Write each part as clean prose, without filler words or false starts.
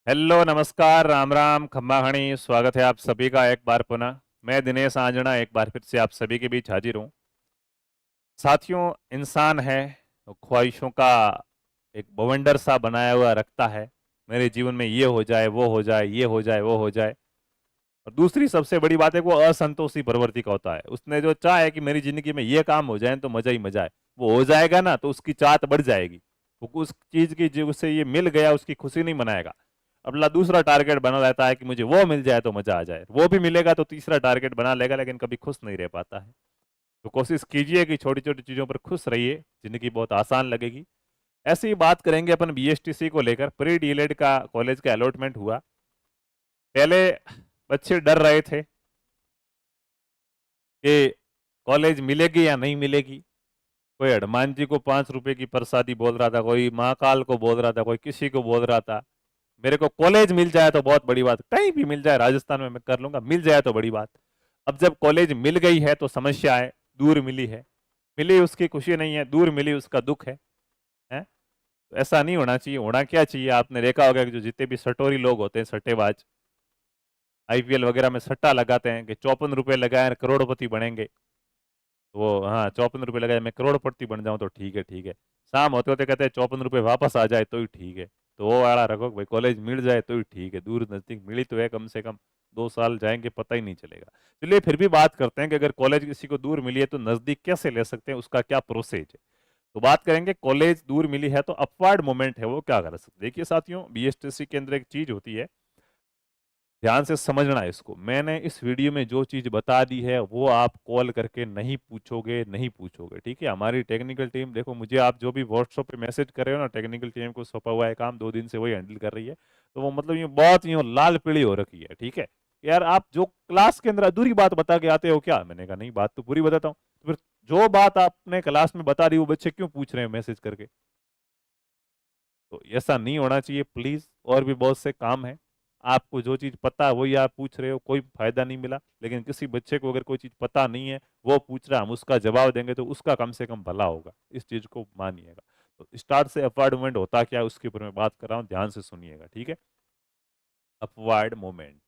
Hello, नमस्कार, राम राम, खम्मा खणी। स्वागत है आप सभी का एक बार पुनः। मैं दिनेश आंजना एक बार फिर से आप सभी के बीच हाजिर हूँ। साथियों, इंसान है, वो ख्वाहिशों का एक बवंडर सा बनाया हुआ रखता है। मेरे जीवन में ये हो जाए, वो हो जाए, ये हो जाए, वो हो जाए। और दूसरी सबसे बड़ी बात है कि वो असंतोषी प्रवृत्ति का होता है। उसने जो चाह है कि मेरी जिंदगी में ये काम हो जाए तो मजा ही मजा है, वो हो जाएगा ना तो उसकी चाहत बढ़ जाएगी। वो उस चीज की जो उसे ये मिल गया उसकी खुशी नहीं मनाएगा। अगला दूसरा टारगेट बना रहता है कि मुझे वो मिल जाए तो मजा आ जाए, वो भी मिलेगा तो तीसरा टारगेट बना लेगा, लेकिन कभी खुश नहीं रह पाता है। तो कोशिश कीजिए कि छोटी छोटी चीजों पर खुश रहिए, जिंदगी बहुत आसान लगेगी। ऐसी ही बात करेंगे अपन बीएसटीसी को लेकर। प्री डीएलएड का कॉलेज का अलॉटमेंट हुआ। पहले बच्चे डर रहे थे कि कॉलेज मिलेगी या नहीं मिलेगी। कोई हनुमान जी को 5 रुपए की प्रसादी बोल रहा था, कोई महाकाल को बोल रहा था, कोई किसी को बोल रहा था। मेरे को कॉलेज मिल जाए तो बहुत बड़ी बात, कहीं भी मिल जाए, राजस्थान में मैं कर लूंगा, मिल जाए तो बड़ी बात। अब जब कॉलेज मिल गई है तो समस्या है, दूर मिली है। मिली उसकी खुशी नहीं है, दूर मिली उसका दुख है? तो ऐसा नहीं होना चाहिए। होना क्या चाहिए, आपने देखा होगा कि जो जितने भी सटोरी लोग होते हैं, सट्टेबाज, आईपीएल वगैरह में सट्टा लगाते हैं कि 54 रुपए लगाए करोड़पति बनेंगे। तो वो, हाँ, 54 रुपए लगाए मैं करोड़पति बन जाऊं तो ठीक है, ठीक है। शाम होते होते कहते हैं 54 रुपए वापस आ जाए तो ही ठीक है। तो वो वाला रखो कि भाई, कॉलेज मिल जाए तो ही ठीक है, दूर नजदीक मिली तो है, कम से कम 2 साल जाएंगे पता ही नहीं चलेगा। चलिए फिर भी बात करते हैं कि अगर कॉलेज किसी को दूर मिली है तो नजदीक कैसे ले सकते हैं, उसका क्या प्रोसेस है। तो बात करेंगे, कॉलेज दूर मिली है तो अपवर्ड मोमेंट है वो क्या कर सकते। देखिए साथियों, बीएसटीसी के अंदर एक चीज होती है, ध्यान से समझना है इसको। मैंने इस वीडियो में जो चीज बता दी है वो आप कॉल करके नहीं पूछोगे, नहीं पूछोगे, ठीक है। हमारी टेक्निकल टीम, देखो, मुझे आप जो भी व्हाट्सएप पे मैसेज कर रहे हो ना, टेक्निकल टीम को सौंपा हुआ है काम, 2 दिन से वही हैंडल कर रही है। तो वो मतलब ये बहुत यूं लाल पीली हो रखी है, ठीक है। यार, आप जो क्लास के अंदर अधूरी बात बता के आते हो क्या? मैंने कहा नहीं, बात तो पूरी बताता हूँ। तो फिर जो बात आपने क्लास में बता दी वो बच्चे क्यों पूछ रहे हैं मैसेज करके? तो ऐसा नहीं होना चाहिए प्लीज। और भी बहुत से काम है, आपको जो चीज पता है वही आप पूछ रहे हो, कोई फायदा नहीं मिला। लेकिन किसी बच्चे को अगर कोई चीज पता नहीं है, वो पूछ रहा है, हम उसका जवाब देंगे तो उसका कम से कम भला होगा, इस चीज को मानिएगा। तो स्टार्ट से अपवर्ड मूवमेंट होता क्या है उसके ऊपर मैं बात कर रहा हूँ, ध्यान से सुनिएगा, ठीक है। अपवर्ड मूवमेंट,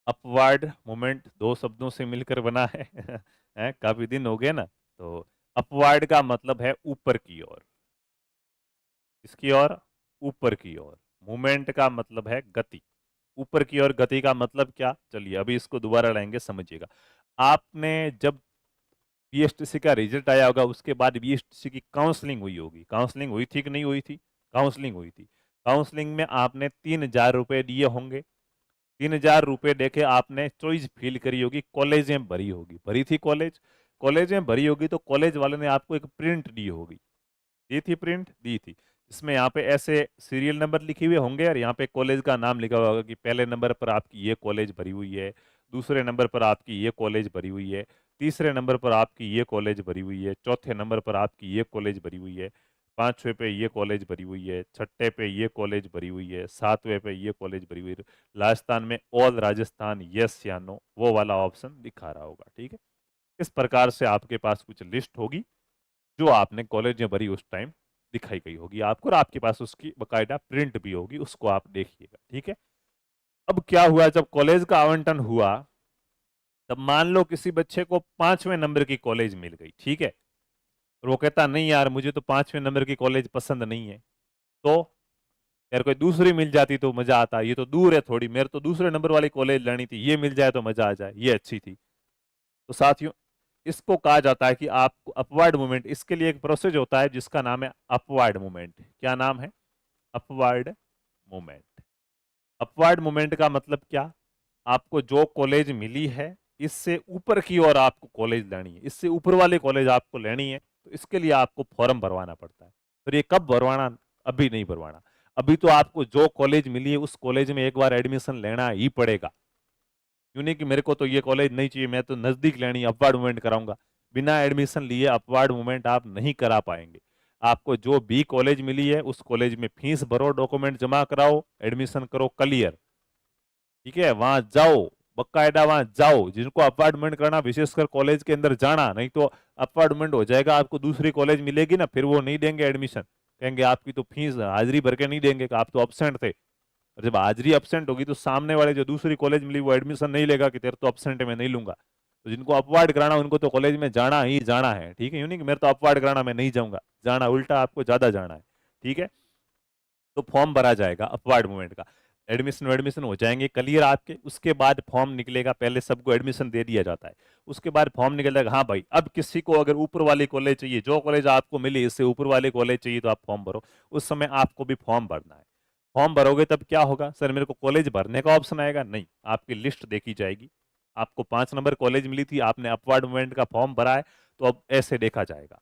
अपवर्ड मूवमेंट 2 शब्दों से मिलकर बना है। काफी दिन हो गए ना। तो अपवर्ड का मतलब है ऊपर की ओर। इसकी ओर, ऊपर की ओर। मूवमेंट का मतलब है गति। ऊपर की ओर गति का मतलब क्या, चलिए अभी इसको दोबारा लाएंगे, समझिएगा। आपने जब बीएसटीसी का रिजल्ट आया होगा उसके बाद बीएसटीसी की काउंसलिंग हुई होगी। काउंसलिंग हुई थी कि नहीं हुई थी? काउंसलिंग हुई थी। काउंसलिंग में आपने 3,000 रुपए दिए होंगे। 3,000 रुपए देके आपने चॉइस फिल करी होगी, कॉलेजें भरी होगी, भरी थी कॉलेज। कॉलेजें भरी होगी तो कॉलेज वाले ने आपको एक प्रिंट दी होगी। दी थी, प्रिंट दी थी। इसमें यहाँ पे ऐसे सीरियल नंबर लिखे हुए होंगे और यहाँ पे कॉलेज का नाम लिखा हुआ होगा कि पहले नंबर पर आपकी ये कॉलेज भरी हुई है, दूसरे नंबर पर आपकी ये कॉलेज भरी हुई है, तीसरे नंबर पर आपकी ये कॉलेज भरी हुई है, चौथे नंबर पर आपकी ये कॉलेज भरी हुई है, पांचवे पे ये कॉलेज भरी हुई है, छठे पे ये कॉलेज भरी हुई है, सातवें पे ये कॉलेज भरी हुई है। लास्तान में ऑल राजस्थान यस या नो वो वाला ऑप्शन दिखा रहा होगा, ठीक है। इस प्रकार से आपके पास कुछ लिस्ट होगी जो आपने कॉलेज में भरी उस टाइम दिखाई गई होगी आपको, और आपके पास उसकी बकायदा प्रिंट भी होगी, उसको आप देखिएगा, ठीक है। अब क्या हुआ, जब कॉलेज का आवंटन हुआ तब मान लो किसी बच्चे को 5वें नंबर की कॉलेज मिल गई, ठीक है। और वो कहता नहीं यार, मुझे तो 5वें नंबर की कॉलेज पसंद नहीं है। तो यार कोई दूसरी मिल जाती तो मजा आता, ये तो दूर है थोड़ी, मेरे तो दूसरे नंबर वाली कॉलेज लेनी थी, ये मिल जाए तो मजा आ जाए, ये अच्छी थी। तो साथियों, इसको कहा जाता है कि आपको अपवर्ड मूवमेंट, इसके लिए एक प्रोसेस होता है जिसका नाम है अपवर्ड मूवमेंट। क्या नाम है? Upward movement. अपवर्ड मूवमेंट का मतलब क्या? आपको जो कॉलेज मिली है इससे ऊपर की ओर आपको कॉलेज लेनी है, इससे ऊपर वाली कॉलेज आपको लेनी है, तो इसके लिए आपको फॉर्म भरवाना पड़ता है। और ये कब भरवाना? अभी नहीं भरवाना। अभी तो आपको जो कॉलेज मिली है उस कॉलेज में एक बार एडमिशन लेना ही पड़ेगा। यूं नहीं कि मेरे को तो ये कॉलेज नहीं चाहिए, मैं तो नजदीक लेनी, अपवर्ड मूवमेंट कराऊंगा। बिना एडमिशन लिए अपवर्ड मूवमेंट आप नहीं करा पाएंगे। आपको जो भी कॉलेज मिली है उस कॉलेज में फीस भरो, डॉक्यूमेंट जमा कराओ, एडमिशन करो, क्लियर, ठीक है। वहां जाओ, बकायदा वहां जाओ, जिनको अपार्टमेंट करना, विशेषकर कॉलेज के अंदर जाना, नहीं तो अपार्टमेंट हो जाएगा, आपको दूसरी कॉलेज मिलेगी ना, फिर वो नहीं देंगे एडमिशन। कहेंगे आपकी तो फीस हाजिरी भर के नहीं देंगे कि आप तो एब्सेंट थे। और जब हाजिरी एब्सेंट होगी तो सामने वाले जो दूसरी कॉलेज मिली वो एडमिशन नहीं लेगा कि तेरे तो एब्सेंट है मैं नहीं लूंगा। तो जिनको अपवार्ड कराना उनको तो कॉलेज में जाना ही जाना है, ठीक है, यूं नहीं कि मेरे तो अपवार्ड कराना मैं नहीं जाऊंगा, जाना उल्टा आपको ज्यादा जाना है, ठीक है। तो फॉर्म भरा जाएगा अपवार्ड मूवमेंट का, एडमिशन एडमिशन हो जाएंगे क्लियर आपके, उसके बाद फॉर्म निकलेगा, पहले सबको एडमिशन दे दिया जाता है, उसके बाद फॉर्म निकल जाएगा, हाँ भाई अब किसी को अगर ऊपर वाली कॉलेज चाहिए, जो कॉलेज आपको मिली इससे ऊपर वाली कॉलेज चाहिए तो आप फॉर्म भरो। उस समय आपको भी फॉर्म भरना है। फॉर्म भरोगे तब क्या होगा, सर मेरे को कॉलेज भरने का ऑप्शन आएगा, नहीं, आपकी लिस्ट देखी जाएगी। आपको 5 नंबर कॉलेज मिली थी, आपने अपवार्ड मूवमेंट का फॉर्म भरा है, तो अब ऐसे देखा जाएगा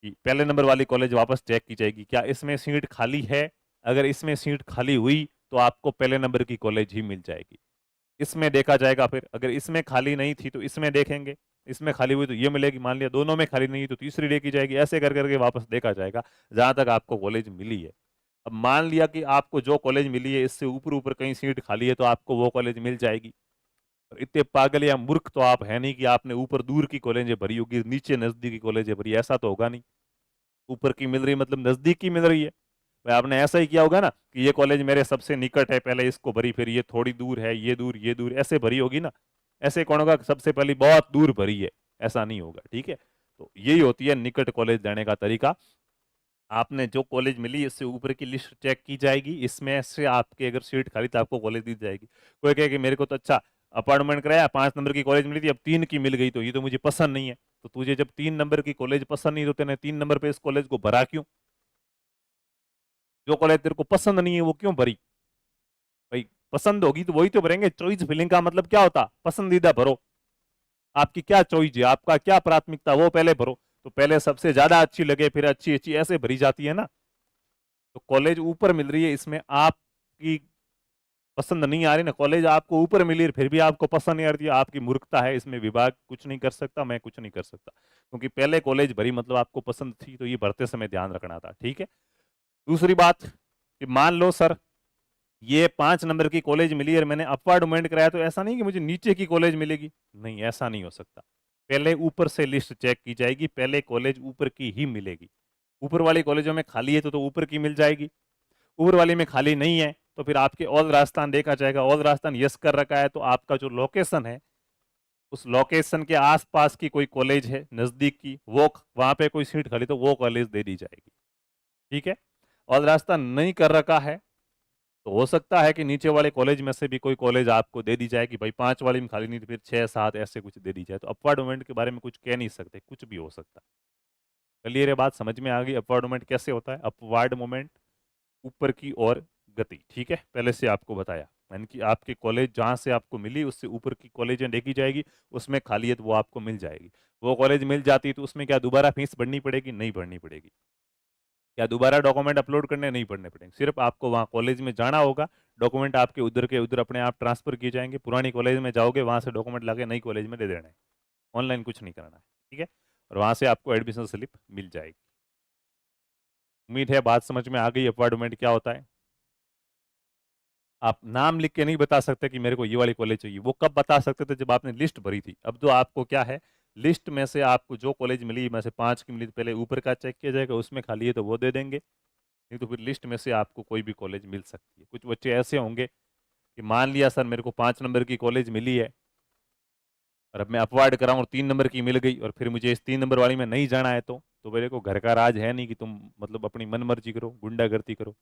कि पहले नंबर वाली कॉलेज वापस चेक की जाएगी, क्या इसमें सीट खाली है, अगर इसमें सीट खाली हुई तो आपको पहले नंबर की कॉलेज ही मिल जाएगी। इसमें देखा जाएगा, फिर अगर इसमें खाली नहीं थी तो इसमें देखेंगे, इसमें खाली हुई तो ये मिलेगी, मान लिया दोनों में खाली नहीं तो तीसरी देखी जाएगी, ऐसे कर करके वापस देखा जाएगा जहां तक आपको कॉलेज मिली है। अब मान लिया कि आपको जो कॉलेज मिली है इससे ऊपर ऊपर कहीं सीट खाली है तो आपको वो कॉलेज मिल जाएगी। और इतने पागल या मूर्ख तो आप है नहीं कि आपने ऊपर दूर की कॉलेजें भरी होगी नीचे नजदीकी कॉलेजें भरी, ऐसा तो होगा नहीं। ऊपर की मिल रही मतलब नजदीक की मिल रही है, भाई आपने ऐसा ही किया होगा ना कि ये कॉलेज मेरे सबसे निकट है पहले इसको भरी, फिर ये थोड़ी दूर है, ये दूर ऐसे भरी होगी ना। ऐसे कौन होगा सबसे पहले बहुत दूर भरी है, ऐसा नहीं होगा, ठीक है। तो यही होती है निकट कॉलेज देने का तरीका। आपने जो कॉलेज मिली इससे ऊपर की लिस्ट चेक की जाएगी, इसमें से आपके अगर सीट खाली तो आपको कॉलेज दी जाएगी। कोई कहे कि मेरे को तो अच्छा अपार्टमेंट कराया 5 नंबर की कॉलेज मिली थी अब 3 की मिल गई तो ये तो मुझे पसंद नहीं है। तो तुझे जब 3 नंबर की कॉलेज पसंद नहीं तो तेने 3 नंबर पे इस कॉलेज को भरा क्यों? जो कॉलेज तेरे को पसंद नहीं है वो क्यों भरी? भाई पसंद होगी तो वही तो भरेंगे, चॉइस फिलिंग का मतलब क्या होता, पसंदीदा भरो। आपकी क्या चॉइस है, आपका क्या प्राथमिकता वो पहले भरो। तो पहले सबसे ज्यादा अच्छी लगे फिर अच्छी अच्छी ऐसे भरी जाती है ना। तो कॉलेज ऊपर मिल रही है इसमें आपकी पसंद नहीं आ रही ना, कॉलेज आपको ऊपर मिली फिर भी आपको पसंद नहीं आ रही, आपकी मूर्खता है, इसमें विभाग कुछ नहीं कर सकता, मैं कुछ नहीं कर सकता, क्योंकि पहले कॉलेज भरी मतलब आपको पसंद थी तो ये भरते समय ध्यान रखना था, ठीक है। दूसरी बात कि मान लो सर ये 5 नंबर की कॉलेज मिली और मैंने अपवर्ड मूवमेंट कराया तो ऐसा नहीं कि मुझे नीचे की कॉलेज मिलेगी, नहीं ऐसा नहीं हो सकता। पहले ऊपर से लिस्ट चेक की जाएगी, पहले कॉलेज ऊपर की ही मिलेगी। ऊपर वाली कॉलेजों में खाली है तो ऊपर की मिल जाएगी, ऊपर वाली में खाली नहीं है तो फिर आपके ऑल राजस्थान देखा जाएगा, ऑल राजस्थान यस कर रखा है तो आपका जो लोकेशन है उस लोकेशन के आसपास की कोई कॉलेज है नजदीक की वो वहां पे कोई सीट खाली तो वो कॉलेज दे दी जाएगी, ठीक है। ऑल राजस्थान नहीं कर रखा है तो हो सकता है कि नीचे वाले कॉलेज में से भी कोई कॉलेज आपको दे दी जाए कि भाई 5 वाली में खाली नहीं तो फिर 6 7 ऐसे कुछ दे दी जाए, तो अपवर्ड मूवमेंट के बारे में कुछ कह नहीं सकते, कुछ भी हो सकता है। क्लियर है, बात समझ में आ गई अपवर्ड मूवमेंट कैसे होता है, अपवर्ड मूवमेंट ऊपर की ओर गति, ठीक है, पहले से आपको बताया, यानी कि आपके कॉलेज जहां से आपको मिली उससे ऊपर की कॉलेजें देखी जाएगी, उसमें खाली है तो वो आपको मिल जाएगी। वो कॉलेज मिल जाती है तो उसमें क्या दोबारा फीस भरनी पड़ेगी, नहीं भरनी पड़ेगी। क्या दोबारा डॉक्यूमेंट अपलोड करने नहीं पड़ने पड़ेंगे, सिर्फ आपको वहाँ कॉलेज में जाना होगा, डॉक्यूमेंट आपके उधर के उधर अपने आप ट्रांसफर किए जाएंगे, पुरानी कॉलेज में जाओगे वहां से डॉक्यूमेंट लाके नई कॉलेज में दे देना है, ऑनलाइन कुछ नहीं करना है, ठीक है। और वहां से आपको एडमिशन स्लिप मिल जाएगी। उम्मीद है बात समझ में आ गई अपॉइंटमेंट क्या होता है। आप नाम लिख के नहीं बता सकते कि मेरे को ये वाली कॉलेज चाहिए, वो कब बता सकते थे जब आपने लिस्ट भरी थी, अब तो आपको क्या है लिस्ट में से आपको जो कॉलेज मिली में से 5 की मिली तो पहले ऊपर का चेक किया जाएगा, उसमें खाली है तो वो दे देंगे, नहीं तो फिर लिस्ट में से आपको कोई भी कॉलेज मिल सकती है। कुछ बच्चे ऐसे होंगे कि मान लिया सर मेरे को 5 नंबर की कॉलेज मिली है और अब मैं अपवार्ड कराऊं और 3 नंबर की मिल गई और फिर मुझे इस 3 नंबर वाली में नहीं जाना है, तो मेरे को घर का राज है नहीं कि तुम मतलब अपनी मन मर्जी करो गुंडागर्दी करो,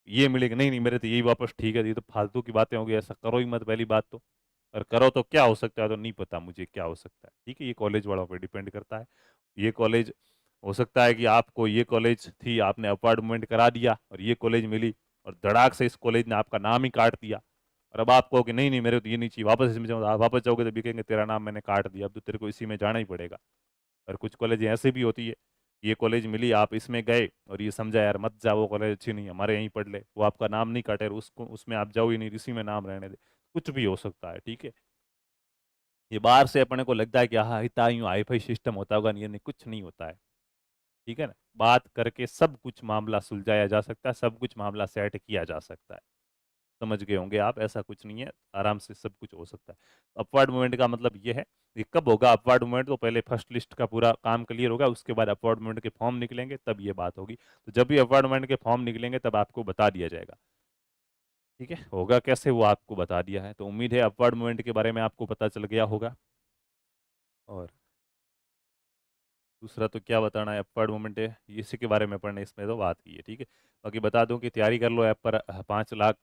ये मिलेगा नहीं नहीं मेरे तो यही वापस ठीक है, ये तो फालतू की बातें होंगी, ऐसा करो ही मत पहली बात तो, और करो तो क्या हो सकता है तो नहीं पता मुझे क्या हो सकता है, ठीक है, ये कॉलेज वालों पर डिपेंड करता है। ये कॉलेज हो सकता है कि आपको ये कॉलेज थी आपने अपॉइंटमेंट करा दिया और ये कॉलेज मिली और धड़ाक से इस कॉलेज ने आपका नाम ही काट दिया, और अब आप कहो कि नहीं नहीं मेरे तो ये नहीं चाहिए वापस इसमें जाओ, आप वापस जाओगे तो भी कहेंगे तेरा नाम मैंने काट दिया अब तो तेरे को इसी में जाना ही पड़ेगा। और कुछ कॉलेज ऐसे भी होती है, ये कॉलेज मिली आप इसमें गए और ये समझा यार मत जाओ वो कॉलेज अच्छी नहीं है हमारे यहीं पढ़ ले, वो आपका नाम नहीं काटे और उसको उसमें आप जाओ ही नहीं इसी में नाम रहने दे, कुछ भी हो सकता है, ठीक है। ये बाहर से अपने को लगता है कि हाँ इतना यूँ हाई फाई सिस्टम होता होगा, नहीं नहीं कुछ नहीं होता है, ठीक है ना, बात करके सब कुछ मामला सुलझाया जा सकता है, सब कुछ मामला सेट किया जा सकता है। समझ गए होंगे आप, ऐसा कुछ नहीं है, आराम से सब कुछ हो सकता है। अपवर्ड मूवमेंट का मतलब ये है, ये कब होगा अपवर्ड मूवमेंट, तो पहले फर्स्ट लिस्ट का पूरा काम क्लियर होगा, उसके बाद अपवर्ड मूवमेंट के फॉर्म निकलेंगे, तब ये बात होगी। तो जब भी अपवर्ड मूवमेंट के फॉर्म निकलेंगे तब आपको बता दिया जाएगा। ठीक है, होगा कैसे वो आपको बता दिया है। तो उम्मीद है अपवर्ड मूवमेंट के बारे में आपको पता चल गया होगा। और दूसरा तो क्या बताना है, अपवर्ड मूवमेंट है इसी के बारे में पढ़ने, इसमें तो बात की है। ठीक है, बाकी बता दूं कि तैयारी कर लो ऐप पर, 5 लाख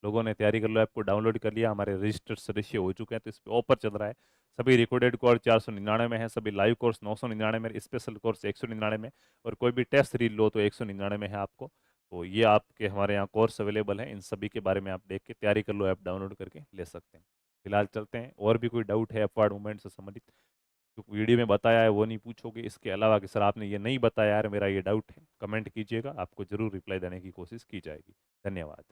लोगों ने तैयारी कर लो ऐप को डाउनलोड कर लिया, हमारे रजिस्टर्ड सदस्य हो चुके हैं, तो इस पर ऑफर चल रहा है। सभी रिकॉर्डेड कोर्स 499 में है, सभी लाइव कोर्स 999 में, स्पेशल कोर्स 199 में, और कोई भी टेस्ट सीरीज लो तो 199 में है आपको। तो ये आपके हमारे यहाँ कोर्स अवेलेबल है, इन सभी के बारे में आप देख के तैयारी कर लो, ऐप डाउनलोड करके ले सकते हैं। फिलहाल चलते हैं, और भी कोई डाउट है अपवर्ड मूवमेंट से संबंधित जो वीडियो में बताया है वो नहीं पूछोगे, इसके अलावा कि सर आपने ये नहीं बताया यार, मेरा ये डाउट है, कमेंट कीजिएगा, आपको जरूर रिप्लाई देने की कोशिश की जाएगी। धन्यवाद।